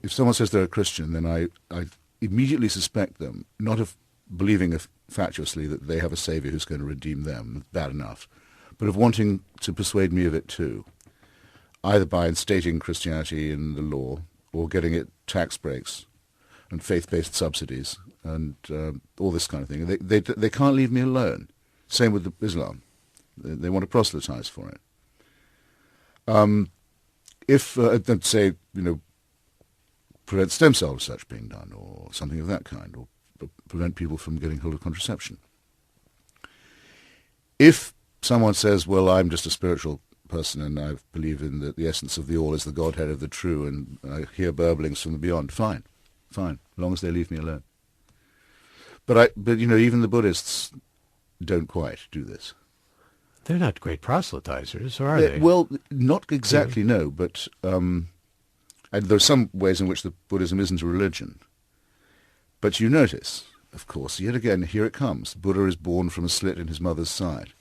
if someone says they're a Christian, then I immediately suspect them not of believing fatuously that they have a saviour who's going to redeem them, bad enough, but of wanting to persuade me of it too, either by instating Christianity in the law or getting it tax breaks and faith-based subsidies and all this kind of thing. They can't leave me alone. Same with Islam. They want to proselytize for it. If, let's say, prevent stem cell research being done or something of that kind, or prevent people from getting hold of contraception. If someone says, well, I'm just a spiritual person and I believe in the essence of the all is the Godhead of the true and I hear burblings from the beyond, fine, as long as they leave me alone. But even the Buddhists don't quite do this. They're not great proselytizers, or are they? Well, not exactly, no, but and there are some ways in which the Buddhism isn't a religion. But you notice, of course, yet again, here it comes. Buddha is born from a slit in his mother's side.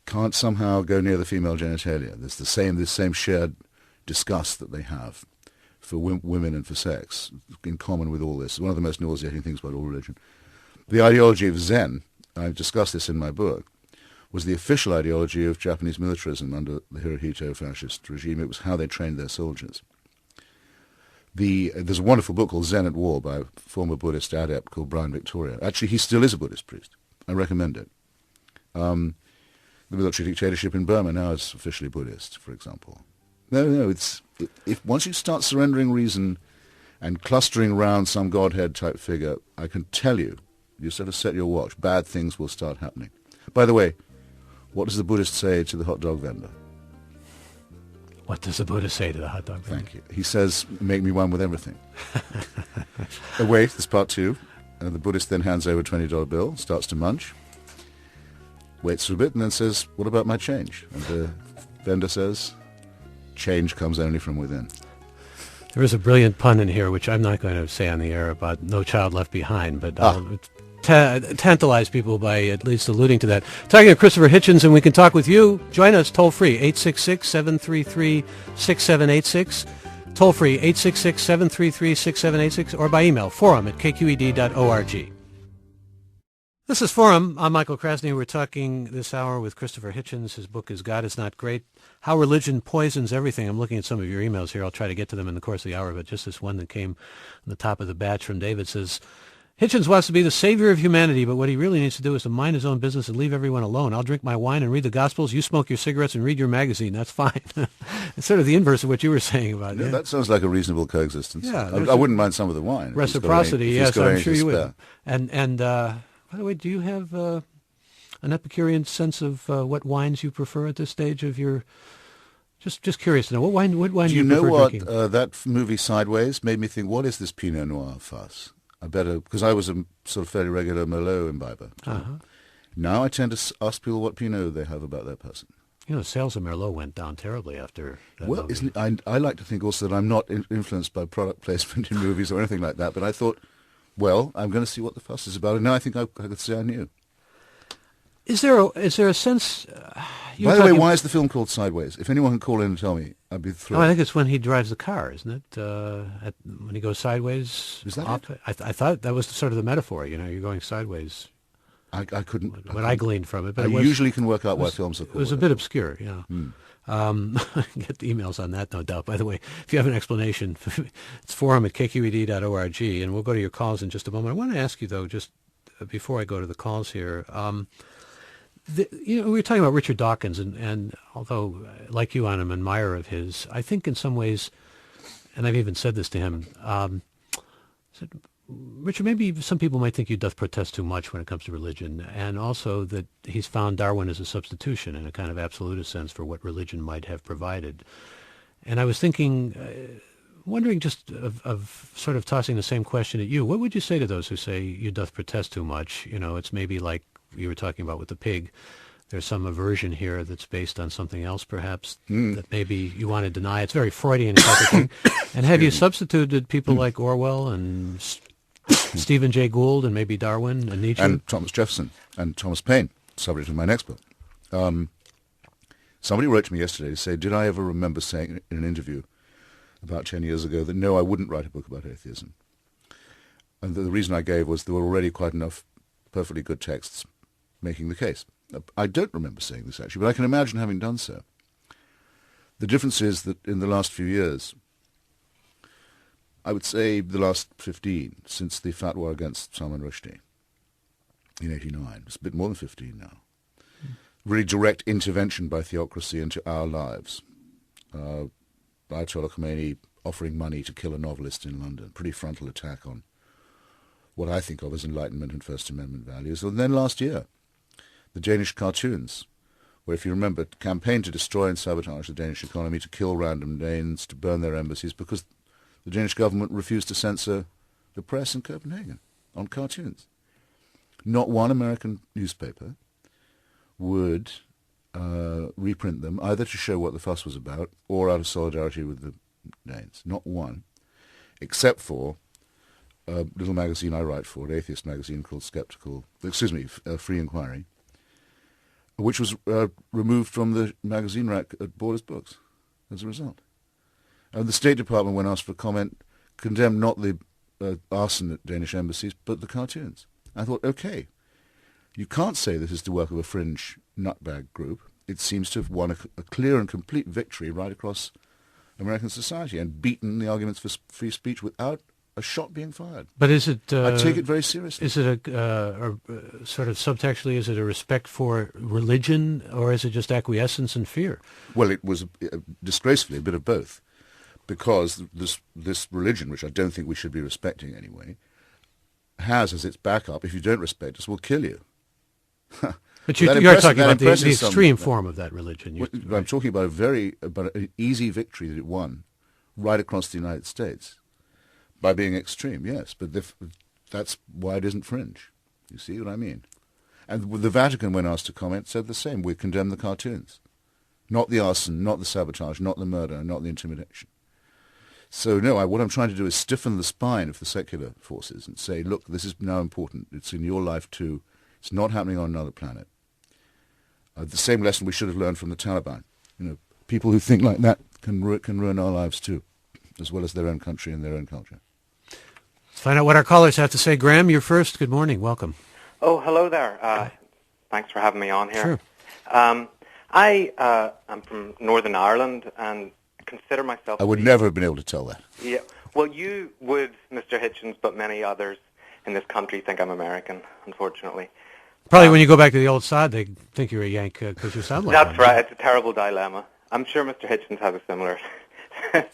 Can't somehow go near the female genitalia. There's the same shared disgust that they have for women and for sex, in common with all this. One of the most nauseating things about all religion. The ideology of Zen, I've discussed this in my book, was the official ideology of Japanese militarism under the Hirohito fascist regime. It was how they trained their soldiers. There's a wonderful book called Zen at War by a former Buddhist adept called Brian Victoria. Actually, he still is a Buddhist priest. I recommend it. The military dictatorship in Burma now is officially Buddhist, for example. No, if once you start surrendering reason and clustering around some Godhead type figure, I can tell you, you sort of set your watch, bad things will start happening. By the way, what does the Buddhist say to the hot dog vendor? What does the Buddha say to the hot dog vendor? Thank you. He says, make me one with everything. Wait, there's part two. The Buddhist then hands over a $20 bill, starts to munch, waits for a bit, and then says, what about my change? And the vendor says, change comes only from within. There is a brilliant pun in here, which I'm not going to say on the air, about No Child Left Behind, but I'll tantalize people by at least alluding to that. Talking to Christopher Hitchens, and we can talk with you. Join us toll-free, 866-733-6786. Toll-free, 866-733-6786, or by email, forum@kqed.org. This is Forum. I'm Michael Krasny. We're talking this hour with Christopher Hitchens. His book is God is Not Great, How Religion Poisons Everything. I'm looking at some of your emails here. I'll try to get to them in the course of the hour, but just this one that came on the top of the batch from David says, Hitchens wants to be the savior of humanity, but what he really needs to do is to mind his own business and leave everyone alone. I'll drink my wine and read the Gospels. You smoke your cigarettes and read your magazine. That's fine. It's sort of the inverse of what you were saying about it. Yeah, that sounds like a reasonable coexistence. Yeah, I wouldn't mind some of the wine. Reciprocity, yes, I'm sure you would. And by the way, do you have an Epicurean sense of what wines you prefer at this stage of your... Just curious to know, what wine do you prefer drinking? Do you know what that movie Sideways made me think, what is this Pinot Noir fuss? Because I was a sort of fairly regular Merlot imbiber. Uh-huh. Now I tend to ask people what Pinot they have about their person. Sales of Merlot went down terribly after that Well, movie. I like to think also that I'm not influenced by product placement in movies or anything like that, but I thought, well, I'm going to see what the fuss is about, and now I think I could say I knew. Is there a sense... By the way, why is the film called Sideways? If anyone can call in and tell me, I'd be thrilled. Oh, I think it's when he drives the car, isn't it? When he goes sideways. Is that off it? I thought that was sort of the metaphor. You're going sideways. I couldn't. What I gleaned from it, but I usually can work out why films are called. It was a bit obscure, yeah. Get the emails on that, no doubt. By the way, if you have an explanation, it's forum@kqed.org, and we'll go to your calls in just a moment. I want to ask you though, just before I go to the calls here. We were talking about Richard Dawkins, and although, like you, I'm an admirer of his, I think in some ways, and I've even said this to him, said, Richard, maybe some people might think you doth protest too much when it comes to religion, and also that he's found Darwin as a substitution in a kind of absolutist sense for what religion might have provided. And I was thinking, wondering just of sort of tossing the same question at you, what would you say to those who say you doth protest too much? It's maybe like you were talking about with the pig. There's some aversion here that's based on something else, perhaps, that maybe you want to deny. It's very Freudian type of thing. And have you substituted people like Orwell and Stephen Jay Gould and maybe Darwin and Nietzsche? And Thomas Jefferson and Thomas Paine, subject of my next book. Somebody wrote to me yesterday to say, did I ever remember saying in an interview about 10 years ago that no, I wouldn't write a book about atheism. And the reason I gave was there were already quite enough perfectly good texts making the case. I don't remember saying this actually, but I can imagine having done so. The difference is that in the last few years, I would say the last 15, since the fatwa against Salman Rushdie in 89, it's a bit more than 15 now, really direct intervention by theocracy into our lives. Ayatollah Khomeini offering money to kill a novelist in London, pretty frontal attack on what I think of as Enlightenment and First Amendment values. And then last year, the Danish cartoons, where, if you remember, campaigned to destroy and sabotage the Danish economy, to kill random Danes, to burn their embassies, because the Danish government refused to censor the press in Copenhagen on cartoons. Not one American newspaper would reprint them, either to show what the fuss was about or out of solidarity with the Danes. Not one, except for a little magazine I write for, an atheist magazine called Free Inquiry, which was removed from the magazine rack at Borders Books as a result. And the State Department, when asked for comment, condemned not the arson at Danish embassies, but the cartoons. I thought, okay, you can't say this is the work of a fringe nutbag group. It seems to have won a clear and complete victory right across American society and beaten the arguments for free speech without a shot being fired. But is it... I take it very seriously. Is it a sort of subtextually, is it a respect for religion, or is it just acquiescence and fear? Well, it was disgracefully a bit of both, because this religion, which I don't think we should be respecting anyway, has as its backup, if you don't respect us, we'll kill you. But you're talking about the extreme form of that religion. I'm talking about an easy victory that it won right across the United States by being extreme, yes. But that's why it isn't fringe. You see what I mean? And the Vatican, when asked to comment, said the same. We condemn the cartoons. Not the arson, not the sabotage, not the murder, not the intimidation. So, no, what I'm trying to do is stiffen the spine of the secular forces and say, look, this is now important. It's in your life too. It's not happening on another planet. The same lesson we should have learned from the Taliban. People who think like that can ruin our lives too, as well as their own country and their own culture. Let's find out what our callers have to say. Graham, you're first. Good morning. Welcome. Oh, hello there. Thanks for having me on here. Sure. I'm from Northern Ireland and consider myself... I would never have been able to tell that. Yeah. Well, you would, Mr. Hitchens, but many others in this country think I'm American, unfortunately. Probably when you go back to the old sod, they think you're a Yank because you sound like one. That's right. It's a terrible dilemma. I'm sure Mr. Hitchens has a similar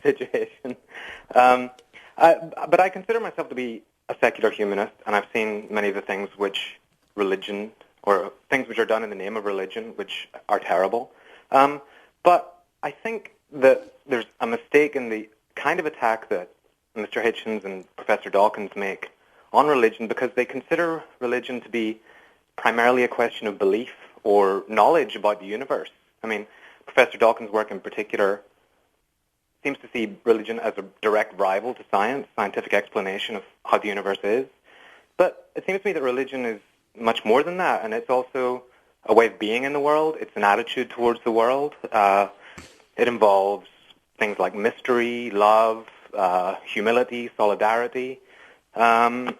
situation. But I consider myself to be a secular humanist, and I've seen many of the things which religion, or things which are done in the name of religion, which are terrible. But I think that there's a mistake in the kind of attack that Mr. Hitchens and Professor Dawkins make on religion, because they consider religion to be primarily a question of belief or knowledge about the universe. I mean, Professor Dawkins' work in particular seems to see religion as a direct rival to science, scientific explanation of how the universe is. But it seems to me that religion is much more than that, and it's also a way of being in the world. It's an attitude towards the world. It involves things like mystery, love, humility, solidarity. And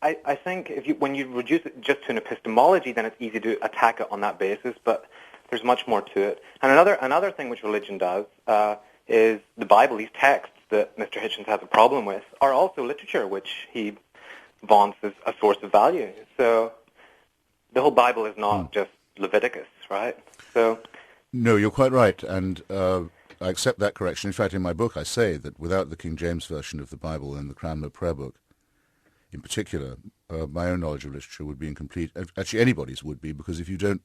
I think when you reduce it just to an epistemology, then it's easy to attack it on that basis, but there's much more to it. And another thing which religion does is the Bible, these texts that Mr. Hitchens has a problem with, are also literature, which he vaunts as a source of value. So the whole Bible is not just Leviticus, right? So no, you're quite right, and I accept that correction. In fact, in my book, I say that without the King James Version of the Bible and the Cranmer Prayer Book, in particular, my own knowledge of literature would be incomplete. Actually, anybody's would be, because if you don't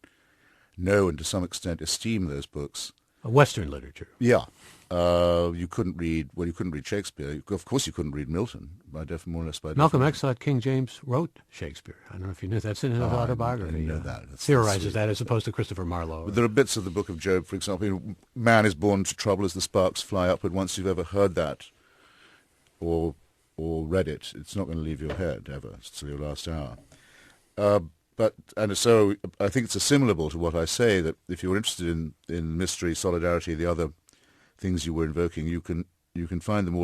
know and to some extent esteem those books, Western literature. Yeah, you couldn't read Shakespeare. Of course, you couldn't read Milton more or less by Malcolm X thought King James wrote Shakespeare. I don't know if you knew that's in his autobiography. I know that. Theorizes that as opposed to Christopher Marlowe. But there are bits of the Book of Job, for example. Man is born to trouble as the sparks fly up. But once you've ever heard that, or read it, it's not going to leave your head ever till your last hour. So I think it's assimilable to what I say, that if you're interested in mystery, solidarity, the other things you were invoking, you can find them all